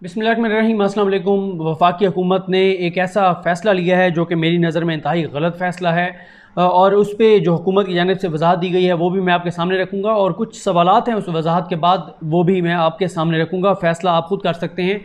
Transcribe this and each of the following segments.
बिस्मिल्लाहिर्रहमानिर्रहीम। अस्सलाम वालेकुम। वफाकी हुकूमत ने एक ऐसा फ़ैसला लिया है जो कि मेरी नज़र में इंतहाई गलत फ़ैसला है और उस पर जो हुकूमत की जानिब से वजाहत दी गई है वो भी मैं आपके सामने रखूँगा और कुछ सवालात हैं उस वजाहत के बाद वो भी मैं आपके सामने रखूँगा। फ़ैसला आप ख़ुद कर सकते हैं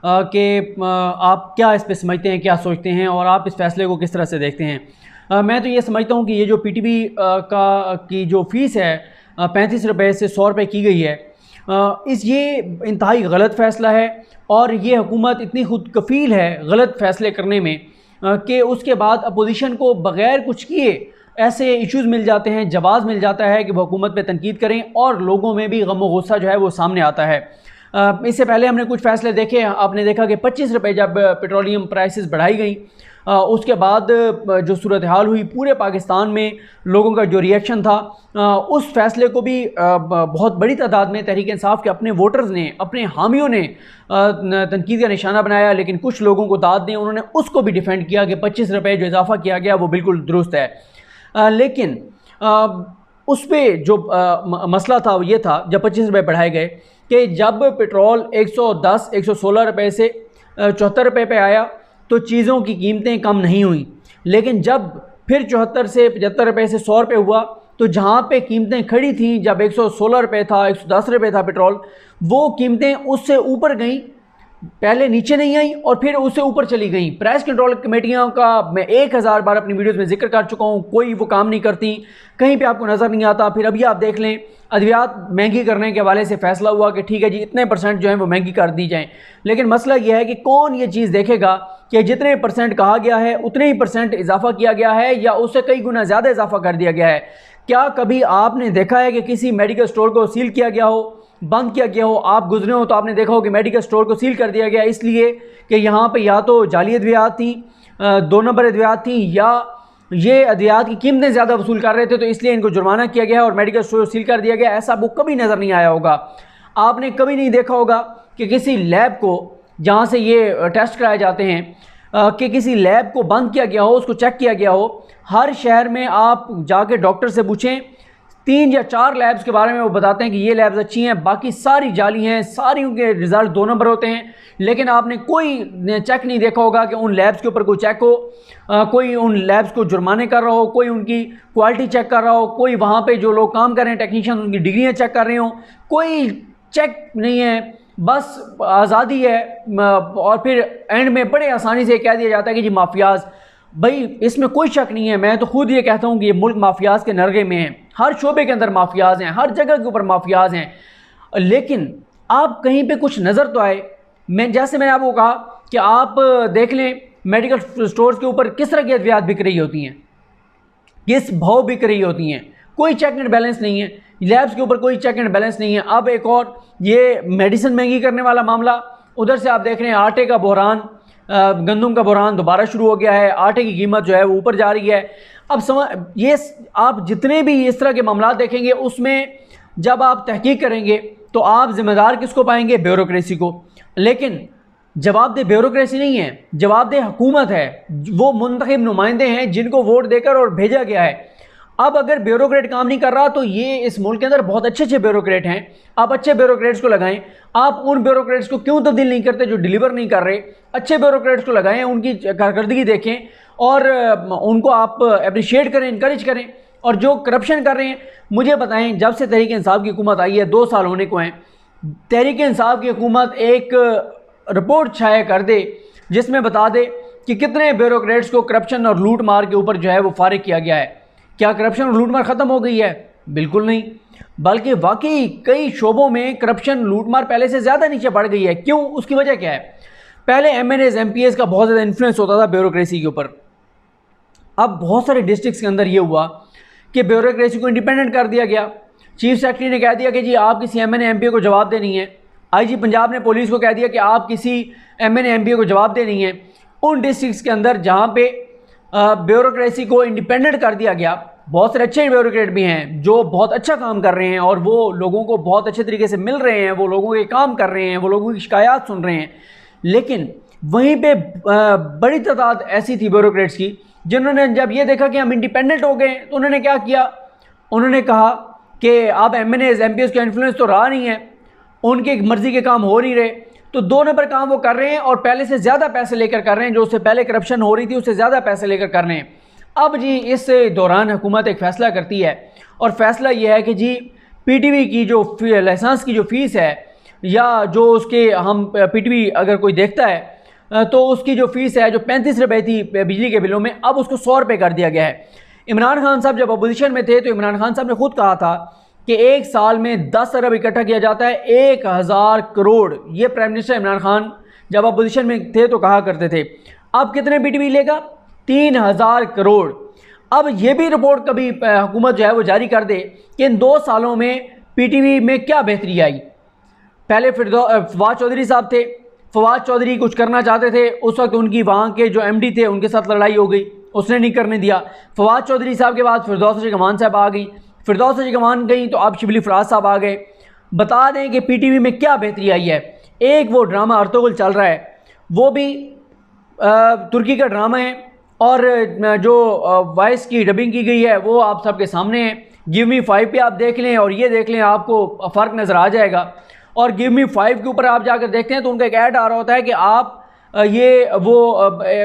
कि आप क्या इस पर समझते हैं, क्या सोचते हैं और आप इस फ़ैसले को किस तरह से देखते हैं। मैं तो ये समझता हूँ कि ये जो PTV की जो फ़ीस है 35 रुपये से 100 रुपये की गई है, ये इंतहाई गलत फ़ैसला है और ये हुकूमत इतनी खुद कफ़ील है गलत फ़ैसले करने में कि उसके बाद अपोजिशन को बग़ैर कुछ किए ऐसे इश्यूज़ मिल जाते हैं, जवाज़ मिल जाता है कि वो हुकूमत पे तनकीद करें और लोगों में भी गम व गुस्सा जो है वो सामने आता है। इससे पहले हमने कुछ फ़ैसले देखे, आपने देखा कि 25 रुपये जब पेट्रोलियम प्राइसेस बढ़ाई गई, उसके बाद जो सूरत हाल हुई पूरे पाकिस्तान में लोगों का जो रिएक्शन था, उस फ़ैसले को भी बहुत बड़ी तादाद में तहरीक इंसाफ के अपने वोटर्स ने, अपने हामियों ने तनकीद का निशाना बनाया। लेकिन कुछ लोगों को दाद दें, उन्होंने उसको भी डिफेंड किया कि 25 रुपये जो इजाफ़ा किया गया वो बिल्कुल दुरुस्त है। लेकिन उस पर जो मसला था वो ये था, जब 25 रुपये बढ़ाए गए कि जब पेट्रोल 110 116 रुपये से 74 रुपये पे आया तो चीज़ों की कीमतें कम नहीं हुई। लेकिन जब फिर 74 से 75 रुपये से 100 रुपये हुआ तो जहाँ पे कीमतें खड़ी थी, जब 116 रुपये था, 110 रुपये था पेट्रोल, वो कीमतें उससे ऊपर गईं, पहले नीचे नहीं आई और फिर उससे ऊपर चली गई। प्राइस कंट्रोल कमेटियों का मैं 1000 बार अपनी वीडियोस में जिक्र कर चुका हूँ, कोई वो काम नहीं करती, कहीं पे आपको नज़र नहीं आता। फिर अभी आप देख लें, अद्वियात महंगी करने के हवाले से फ़ैसला हुआ कि ठीक है जी इतने % जो है वो महंगी कर दी जाएँ। लेकिन मसला यह है कि कौन ये चीज़ देखेगा कि जितने % कहा गया है उतने ही % इजाफा किया गया है या उससे कई गुना ज़्यादा इजाफा कर दिया गया है। क्या कभी आपने देखा है कि किसी मेडिकल स्टोर को सील किया गया हो, बंद किया गया हो? आप गुजरे हो तो आपने देखा हो कि मेडिकल स्टोर को सील कर दिया गया इसलिए कि यहाँ पे या तो जाली अद्वियात थी, 2 नंबर अद्वियात थी, या ये अद्वियात की कीमतें ज़्यादा वसूल कर रहे थे तो इसलिए इनको जुर्माना किया गया और मेडिकल स्टोर सील कर दिया गया। ऐसा आपको कभी नज़र नहीं आया होगा। आपने कभी नहीं देखा होगा कि किसी लैब को जहाँ से ये टेस्ट कराए जाते हैं कि किसी लैब को बंद किया गया हो, उसको चेक किया गया हो। हर शहर में आप जाके डॉक्टर से पूछें, 3 या 4 लैब्स के बारे में वो बताते हैं कि ये लैब्स अच्छी हैं, बाकी सारी जाली हैं, सारी उनके रिज़ल्ट 2 नंबर होते हैं। लेकिन आपने कोई चेक नहीं देखा होगा कि उन लैब्स के ऊपर कोई चेक हो, कोई उन लैब्स को जुर्माने कर रहा हो, कोई उनकी क्वालिटी चेक कर रहा हो, कोई वहाँ पे जो लोग काम कर रहे हैं टेक्नीशियन उनकी डिग्रियाँ चेक कर रहे हो, कोई चेक नहीं है, बस आज़ादी है। और फिर एंड में बड़े आसानी से कह दिया जाता है कि जी माफियाज। भाई इसमें कोई शक नहीं है, मैं तो खुद ये कहता हूँ कि ये मुल्क माफियाज के नरगे में है, हर शोबे के अंदर माफियाज हैं, हर जगह के ऊपर माफियाज हैं। लेकिन आप कहीं पे कुछ नज़र तो आए। जैसे मैंने आपको कहा कि आप देख लें मेडिकल स्टोर्स के ऊपर किस तरह की अद्वियात बिक रही होती हैं, किस भाव बिक रही होती हैं, कोई चेक एंड बैलेंस नहीं है। लैब्स के ऊपर कोई चेक एंड बैलेंस नहीं है। अब एक और ये मेडिसिन महंगी करने वाला मामला, उधर से आप देख रहे हैं आटे का बहरान, गंदम का बहरान दोबारा शुरू हो गया है, आटे की कीमत जो है वो ऊपर जा रही है। अब ये आप जितने भी इस तरह के मामला देखेंगे उसमें जब आप तहकीक करेंगे तो आप जिम्मेदार किसको पाएंगे? ब्यूरोक्रेसी को। लेकिन जवाबदेह ब्यूरोक्रेसी नहीं है, जवाबदेह हुकूमत है, वो मुंतखब नुमाइंदे हैं जिनको वोट देकर और भेजा गया है। अब अगर ब्यूरोक्रेट काम नहीं कर रहा तो ये इस मुल्क के अंदर बहुत अच्छे ब्यूरोक्रेट हैं, आप अच्छे ब्यूरोक्रेट्स को लगाएं। आप उन ब्यूरोक्रेट्स को क्यों तब्दील नहीं करते जो डिलीवर नहीं कर रहे? अच्छे ब्यूरोक्रेट्स को लगाएं, उनकी कारकर्दगी देखें और उनको आप अप्रिशिएट करें, इनकरेज करें। और जो करप्शन कर रहे हैं, मुझे बताएं, जब से तहरीक इंसाफ की हुकूमत आई है 2 साल होने को हैं, तहरीक इंसाफ की हुकूमत एक रिपोर्ट छाया कर दे जिसमें बता दे कि कितने ब्यूरोक्रेट्स को करप्शन और लूट मार के ऊपर जो है वो फारिग किया गया है। क्या करप्शन और लूटमार ख़त्म हो गई है? बिल्कुल नहीं, बल्कि वाकई कई शोबों में करप्शन लूटमार पहले से ज़्यादा नीचे बढ़ गई है। क्यों? उसकी वजह क्या है? पहले MNAs MPs का बहुत ज़्यादा इन्फ्लुएंस होता था ब्यूरोक्रेसी के ऊपर। अब बहुत सारे डिस्ट्रिक्ट्स के अंदर ये हुआ कि ब्यूरोक्रेसी को इंडिपेंडेंट कर दिया गया। चीफ सेक्रेटरी ने कह दिया कि जी आप किसी MNA MP को जवाब दे नहीं है। IG पंजाब ने पुलिस को कह दिया कि आप किसी MNA MP को जवाब दे नहीं है। उन डिस्ट्रिक्ट्स के अंदर जहाँ पे ब्यूरोक्रेसी को इंडिपेंडेंट कर दिया गया, बहुत सारे अच्छे ब्यूरोक्रेट भी हैं जो बहुत अच्छा काम कर रहे हैं और वो लोगों को बहुत अच्छे तरीके से मिल रहे हैं, वो लोगों के काम कर रहे हैं, वो लोगों की शिकायत सुन रहे हैं। लेकिन वहीं पे बड़ी तादाद ऐसी थी ब्यूरोक्रेट्स की जिन्होंने जब ये देखा कि हम इंडिपेंडेंट हो गए तो उन्होंने क्या किया? उन्होंने कहा कि अब MNAs MPs का इन्फ्लुएंस तो रहा नहीं है, उनकी मर्ज़ी के काम हो नहीं रहे, तो 2 नंबर काम वो कर रहे हैं और पहले से ज़्यादा पैसे लेकर कर रहे हैं, जो उससे पहले करप्शन हो रही थी उससे ज़्यादा पैसे लेकर कर रहे हैं। अब जी इस दौरान हुकूमत एक फ़ैसला करती है और फ़ैसला ये है कि जी पीटीवी की जो लाइसेंस की जो फ़ीस है, या जो उसके हम पीटीवी अगर कोई देखता है तो उसकी जो फ़ीस है जो 35 रुपये थी बिजली के बिलों में, अब उसको 100 रुपये कर दिया गया है। इमरान खान साहब जब अपोजिशन में थे तो इमरान खान साहब ने खुद कहा था कि एक साल में 10 अरब इकट्ठा किया जाता है, 1000 करोड़। ये प्राइम मिनिस्टर इमरान खान जब अपोजिशन में थे तो कहा करते थे। अब कितने पीटीवी लेगा? 3000 करोड़। अब ये भी रिपोर्ट कभी हुकूमत जो है वो जारी कर दे कि इन 2 सालों में पीटीवी में क्या बेहतरी आई। पहले फवाद चौधरी साहब थे, फवाद चौधरी कुछ करना चाहते थे, उस वक्त उनकी वहाँ के जो एमडी थे उनके साथ लड़ाई हो गई, उसने नहीं करने दिया। फवाद चौधरी साहब के बाद फिरदौस गमान साहब आ गई, फिरदौस गमान गई तो अब शिबली फराज साहब आ गए। बता दें कि पीटीवी में क्या बेहतरी आई है। एक वो ड्रामा अर्तुगरुल चल रहा है, वो भी तुर्की का ड्रामा है, और जो वॉइस की डबिंग की गई है वो आप सबके सामने है। गिव मी 5 पे आप देख लें और ये देख लें, आपको फ़र्क नज़र आ जाएगा। और गिव मी 5 के ऊपर आप जाकर देखते हैं तो उनका एक ऐड आ रहा होता है कि आप ये वो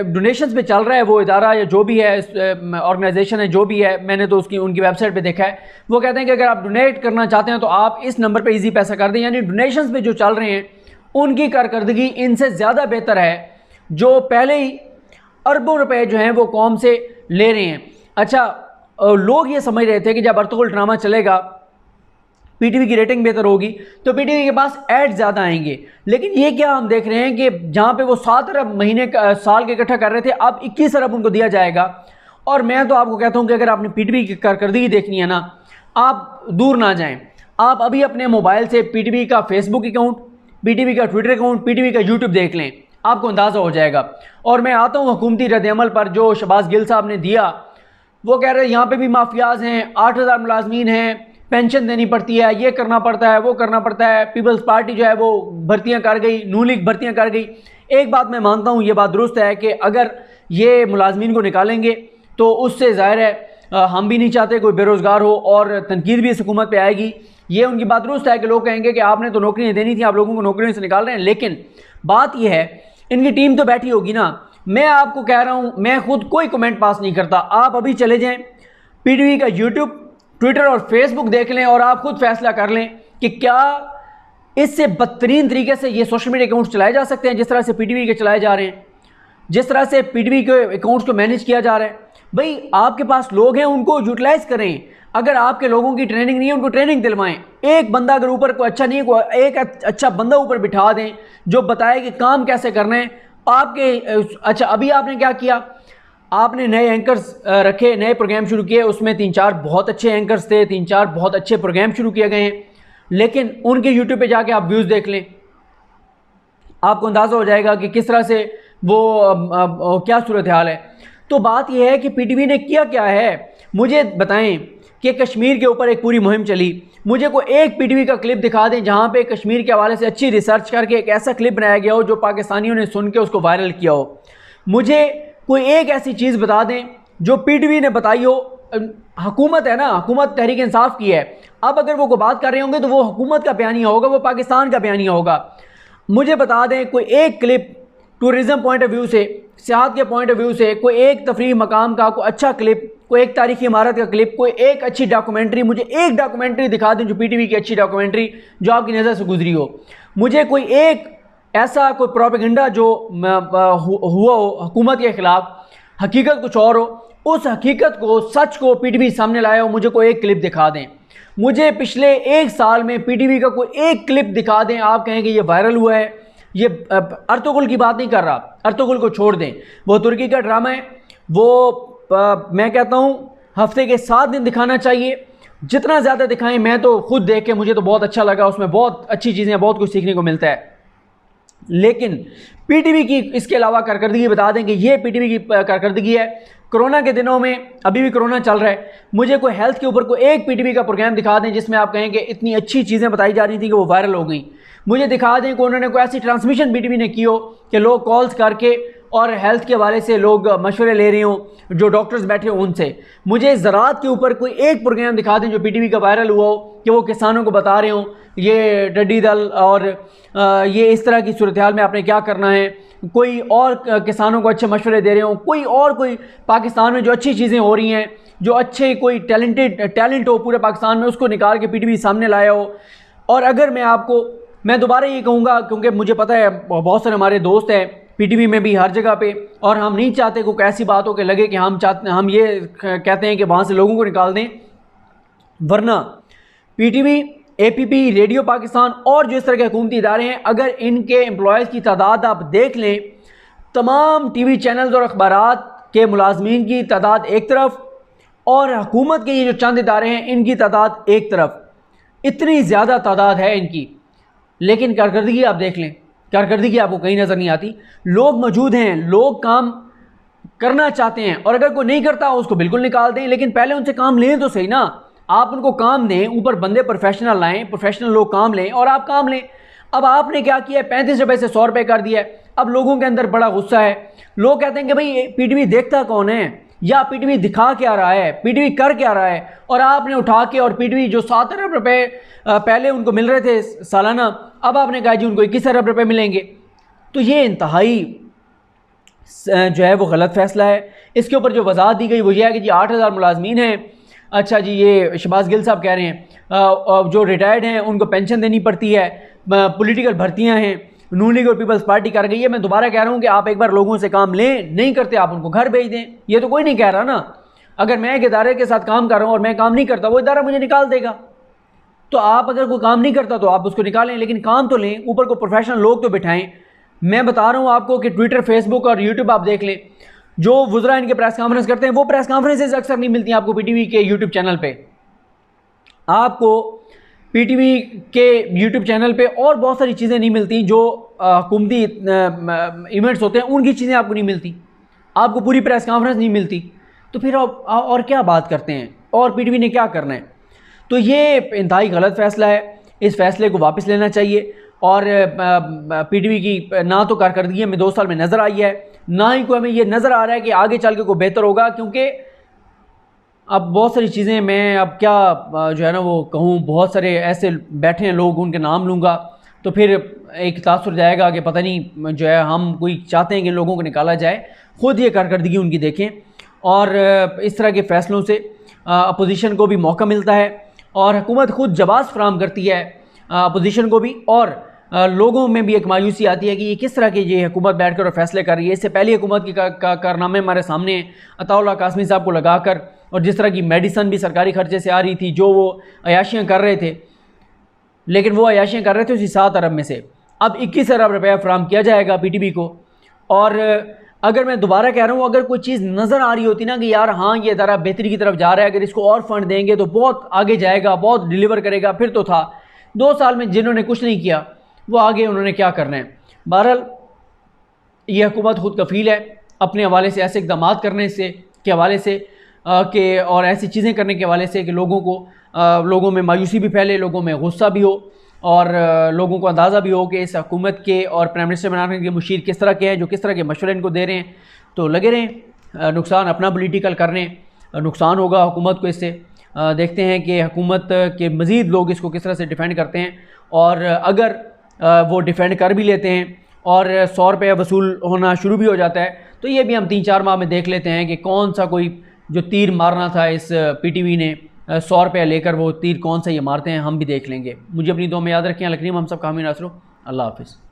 डोनेशंस पे चल रहा है वो इदारा या जो भी है ऑर्गेनाइजेशन है जो भी है, मैंने तो उसकी उनकी वेबसाइट पे देखा है। वो कहते हैं कि अगर आप डोनेट करना चाहते हैं तो आप इस नंबर पे इजी पैसा कर दें। यानी डोनेशंस पे जो चल रहे हैं उनकी कारकर्दगी इनसे ज़्यादा बेहतर है, जो पहले ही अरबों रुपए जो हैं वो कौम से ले रहे हैं। अच्छा, लोग ये समझ रहे थे कि जब अर्तुगरुल ड्रामा चलेगा पीटीवी की रेटिंग बेहतर होगी तो पीटीवी के पास ऐड ज़्यादा आएंगे, लेकिन ये क्या हम देख रहे हैं कि जहाँ पे वो 7 अरब महीने साल के इकट्ठा कर रहे थे, अब 21 अरब उनको दिया जाएगा। और मैं तो आपको कहता हूँ कि अगर आपने पीटीवी की कारकर्दगी देखनी है ना, आप दूर ना जाएं, आप अभी अपने मोबाइल से पीटीवी का फेसबुक अकाउंट, पीटीवी का ट्विटर अकाउंट, पीटीवी का यूट्यूब देख लें, आपको अंदाज़ा हो जाएगा। और मैं आता हूँ हुकूमती रद्द-ए-अमल पर जो शहबाज गिल साहब ने दिया। वो कह रहे हैं यहाँ पे भी माफियाज हैं, 8000 मुलाजमीन हैं, पेंशन देनी पड़ती है, ये करना पड़ता है, वो करना पड़ता है। पीपल्स पार्टी जो है वो भर्तियां कर गई, नून लीग भर्तियां कर गई। एक बात मैं मानता हूँ, ये बात दुरुस्त है कि अगर ये मुलाजमीन को निकालेंगे तो उससे ज़ाहिर है हम भी नहीं चाहते कोई बेरोज़गार हो और तनकीद भी इस हुकूमत पे आएगी। ये उनकी बात दुरुस्त है कि लोग कहेंगे कि आपने तो नौकरियाँ देनी थी, आप लोगों को नौकरियों से निकाल रहे हैं। लेकिन बात यह है, इनकी टीम तो बैठी होगी ना। मैं आपको कह रहा हूँ, मैं खुद कोई कमेंट पास नहीं करता। आप अभी चले जाएँ पीटीवी का यूट्यूब, ट्विटर और फेसबुक देख लें और आप खुद फैसला कर लें कि क्या इससे बदतरीन तरीके से ये सोशल मीडिया अकाउंट्स चलाए जा सकते हैं जिस तरह से पीटीवी के चलाए जा रहे हैं, जिस तरह से पीटीवी के अकाउंट्स को मैनेज किया जा रहा है। भाई आपके पास लोग हैं, उनको यूटिलाइज करें। अगर आपके लोगों की ट्रेनिंग नहीं है, उनको ट्रेनिंग दिलवाएं। एक बंदा अगर ऊपर कोई अच्छा नहीं है, एक अच्छा बंदा ऊपर बिठा दें जो बताए कि काम कैसे करना है आपके। अच्छा, अभी आपने क्या किया, आपने नए एंकर्स रखे, नए प्रोग्राम शुरू किए, उसमें 3-4 बहुत अच्छे एंकर्स थे, 3-4 बहुत अच्छे प्रोग्राम शुरू किए गए हैं। लेकिन उनके यूट्यूब पे जाके आप व्यूज़ देख लें, आपको अंदाज़ा हो जाएगा कि किस तरह से वो क्या सूरत हाल है। तो बात यह है कि पीटीवी ने किया क्या है, मुझे बताएं कि कश्मीर के ऊपर एक पूरी मुहिम चली। मुझे कोई एक पीटीवी का क्लिप दिखा दें जहाँ पे कश्मीर के हवाले से अच्छी रिसर्च करके एक ऐसा क्लिप बनाया गया हो जो पाकिस्तानियों ने सुन के उसको वायरल किया हो। मुझे कोई एक ऐसी चीज़ बता दें जो पीटीवी ने बताई हो। हुकूमत है ना, हुकूमत तहरीक इंसाफ की है। अब अगर वो कोई बात कर रहे होंगे तो वो हुकूमत का बयानिया होगा, वो पाकिस्तान का बयानिया होगा। मुझे बता दें कोई एक clip tourism point of view से, सियाहत के पॉइंट ऑफ व्यू से, कोई एक तफरीह मकाम का कोई अच्छा क्लिप, कोई एक तारीखी इमारत का क्लिप, कोई एक अच्छी डॉक्यूमेंट्री। मुझे एक डॉक्यूमेंट्री दिखा दें जो पीटीवी की अच्छी डॉक्यूमेंट्री जो आपकी नज़र से गुजरी हो। मुझे कोई एक ऐसा कोई प्रोपेगेंडा जो हुआ हो हुकूमत के ख़िलाफ़, हकीकत कुछ और हो, उस हकीकत को, सच को पीटीवी सामने लाया हो, मुझे कोई एक क्लिप दिखा दें। मुझे पिछले 1 साल में पीटीवी का कोई एक क्लिप दिखा दें, आप कहें कि ये वायरल हुआ है। ये अर्तुगरुल की बात नहीं कर रहा, अर्तुगरुल को छोड़ दें, वो तुर्की का ड्रामा है। वो मैं कहता हूँ हफ्ते के 7 दिन दिखाना चाहिए, जितना ज़्यादा दिखाएं। मैं तो खुद देख के मुझे तो बहुत अच्छा लगा, उसमें बहुत अच्छी चीज़ें, बहुत कुछ सीखने को मिलता है। लेकिन पीटीवी की इसके अलावा कारकर्दगी बता दें कि ये पीटीवी की कारकर्दगी है। कोरोना के दिनों में, अभी भी कोरोना चल रहा है, मुझे कोई हेल्थ के ऊपर कोई एक पीटीवी का प्रोग्राम दिखा दें जिसमें आप कहें कि इतनी अच्छी चीज़ें बताई जा रही थी कि वो वायरल हो गई। मुझे दिखा दें कि उन्होंने कोई ऐसी ट्रांसमिशन पीटीवी ने की हो कि लोग कॉल्स करके और हेल्थ के हवाले से लोग मशवरे ले रहे हों, जो डॉक्टर्स बैठे हों उनसे, मुझे ज़राअत के ऊपर कोई एक प्रोग्राम दिखा दें जो पीटीवी का वायरल हुआ हो कि वो किसानों को बता रहे हों ये टिड्डी दल और ये इस तरह की सूरत हाल में आपने क्या करना है, कोई और किसानों को अच्छे मशवरे दे रहे हों, कोई पाकिस्तान में जो अच्छी चीज़ें हो रही हैं, जो अच्छे कोई टैलेंट हो पूरे पाकिस्तान में, उसको निकाल के पीटीवी सामने लाया हो। और अगर मैं दोबारा ये कहूँगा, क्योंकि मुझे पता है बहुत सारे हमारे दोस्त हैं पीटीवी में भी हर जगह पे, और हम नहीं चाहते कोई ऐसी बात हो कि लगे कि हम ये कहते हैं कि वहाँ से लोगों को निकाल दें, वरना पीटीवी, एपीपी, रेडियो पाकिस्तान और जो इस तरह के हुकूमती इदारे हैं, अगर इनके एम्प्लॉयज़ की तादाद आप देख लें, तमाम टीवी चैनल्स और अखबारात के मुलाजमीन की तादाद एक तरफ और हुकूमत के ये जो चंद इदारे हैं इनकी तादाद एक तरफ, इतनी ज़्यादा तादाद है इनकी, लेकिन कारकर्दगी आप देख लें, कारकर्दगी आपको कहीं नज़र नहीं आती। लोग मौजूद हैं, लोग काम करना चाहते हैं, और अगर कोई नहीं करता उसको बिल्कुल निकाल दें, लेकिन पहले उनसे काम लें तो सही ना। आप उनको काम दें, ऊपर बंदे प्रोफेशनल लाएं, प्रोफेशनल लोग काम लें और आप काम लें। अब आपने क्या किया है, 35 रुपये से 100 रुपये कर दिया है। अब लोगों के अंदर बड़ा गुस्सा है, लोग कहते हैं कि भाई पीटीवी देखता कौन है, या पीटीवी दिखा क्या रहा है, पीटीवी कर क्या रहा है, और आपने उठा के और पीटीवी जो 7 अरब रुपये पहले उनको मिल रहे थे सालाना, अब आपने कहा जी उनको 21 अरब रुपये मिलेंगे। तो ये इंतहाई जो है वो गलत फ़ैसला है। इसके ऊपर जो वजाहत दी गई वो ये है कि जी 8000 मुलाजमीन हैं। अच्छा जी, ये शहबाज गिल साहब कह रहे हैं जो रिटायर्ड हैं उनको पेंशन देनी पड़ती है, पॉलिटिकल भर्तियां हैं, नून लीग और पीपल्स पार्टी कर गई है। मैं दोबारा कह रहा हूँ कि आप एक बार लोगों से काम लें, नहीं करते आप उनको घर भेज दें। ये तो कोई नहीं कह रहा ना, अगर मैं एक इदारे के साथ काम कर रहा हूँ और मैं काम नहीं करता, वो इदारा मुझे निकाल देगा। तो आप अगर कोई काम नहीं करता तो आप उसको निकालें, लेकिन काम तो लें, ऊपर को प्रोफेशनल लोग तो बिठाएं। मैं बता रहा हूँ आपको कि ट्विटर, फेसबुक और यूट्यूब आप देख लें, जो वुज़रा इनके प्रेस कॉन्फ्रेंस करते हैं, वो प्रेस कॉन्फ्रेंसेज अक्सर नहीं मिलती आपको पीटीवी के यूट्यूब चैनल पे। आपको पीटीवी के यूट्यूब चैनल पे और बहुत सारी चीज़ें नहीं मिलती, जो हुकूमती इवेंट्स होते हैं उनकी चीज़ें आपको नहीं मिलती, आपको पूरी प्रेस कॉन्फ्रेंस नहीं मिलती। तो फिर आप और क्या बात करते हैं, और पीटीवी ने क्या करना है? तो ये इंतहाई गलत फ़ैसला है, इस फैसले को वापस लेना चाहिए। और पीटीवी की ना तो कारकर्दगी में 2 साल में नज़र आई है, ना ही कोई हमें ये नज़र आ रहा है कि आगे चल के कोई बेहतर होगा, क्योंकि अब बहुत सारी चीज़ें, मैं अब क्या जो है ना वो कहूँ, बहुत सारे ऐसे बैठे हैं लोग, उनके नाम लूँगा तो फिर एक तासुर जाएगा कि पता नहीं जो है हम कोई चाहते हैं कि लोगों को निकाला जाए। ख़ुद ये कारकर्दगी उनकी देखें, और इस तरह के फ़ैसलों से अपोजिशन को भी मौका मिलता है, और हुकूमत ख़ुद जवाब फराहम करती है अपोजिशन को भी, और लोगों में भी एक मायूसी आती है कि ये किस तरह की ये हुकूमत बैठ कर और फैसले कर रही है। इससे पहले हुकूमत की कारनामे हमारे सामने हैं, अताउल्लाह कासमी साहब को लगाकर, और जिस तरह की मेडिसन भी सरकारी खर्चे से आ रही थी, जो वो अयाशियाँ कर रहे थे, लेकिन वो अयाशियाँ कर रहे थे उसी 7 अरब में से अब 21 अरब रुपया फराहम किया जाएगा पीटीवी को। और अगर मैं दोबारा कह रहा हूँ, अगर कोई चीज़ नज़र आ रही होती ना कि यार हाँ ये इदारा बेहतरी की तरफ जा रहा है, अगर इसको और फंड देंगे तो बहुत आगे जाएगा, बहुत डिलीवर करेगा, फिर तो था। 2 साल में जिन्होंने कुछ नहीं किया वो आगे उन्होंने क्या करना है। बहरहाल ये हुकूमत खुद कफ़ील है अपने हवाले से ऐसे इक़दाम करने से के हवाले से कि और ऐसी चीज़ें करने के हवाले से कि लोगों में मायूसी भी फैले, लोगों में गुस्सा भी हो, और लोगों को अंदाज़ा भी हो कि इस हुकूमत के और प्राइम मिनिस्टर बनाने के मुशीर किस तरह के हैं, जो किस तरह के मशवरे इनको दे रहे हैं। तो लगे रहें, नुकसान अपना पॉलिटिकल करने, नुकसान होगा हुकूमत को इससे। देखते हैं कि हुकूमत के मज़ीद लोग इसको किस तरह से डिफेंड करते हैं, और अगर वो डिफेंड कर भी लेते हैं और 100 रुपये वसूल होना शुरू भी हो जाता है, तो ये भी हम 3-4 माह में देख लेते हैं कि कौन सा कोई जो तीर मारना था इस पीटीवी ने 100 रुपये लेकर, वो तीर कौन सा ये मारते हैं, हम भी देख लेंगे। मुझे अपनी दुआ में याद रखें। अलकरीम हम सब कामी नासरो। अल्लाह हाफ़िज़।